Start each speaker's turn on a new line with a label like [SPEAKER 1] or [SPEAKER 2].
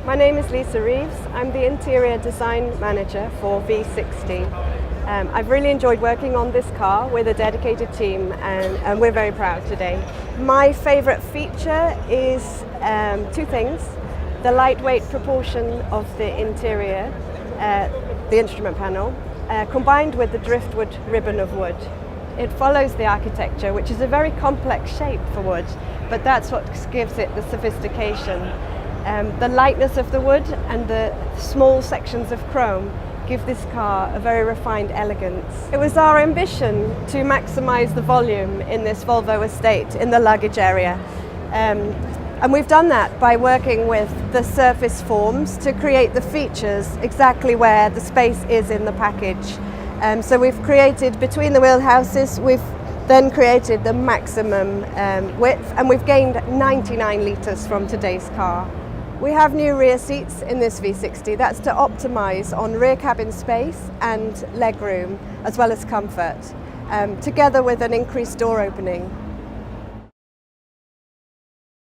[SPEAKER 1] My name is Lisa Reeves. I'm the Interior Design Manager for V60. I've really enjoyed working on this car with a dedicated team and we're very proud today. My favourite feature is two things. The lightweight proportion of the interior, the instrument panel, combined with the driftwood ribbon of wood. It follows the architecture, which is a very complex shape for wood, but that's what gives it the sophistication. The lightness of the wood and the small sections of chrome give this car a very refined elegance. It was our ambition to maximise the volume in this Volvo estate in the luggage area. And we've done that by working with the surface forms to create the features exactly where the space is in the package. So we've created between the wheelhouses, we've then created the maximum width, and we've gained 99 litres from today's car. We have new rear seats in this V60. That's to optimise on rear cabin space and leg room, as well as comfort, together with an increased door opening.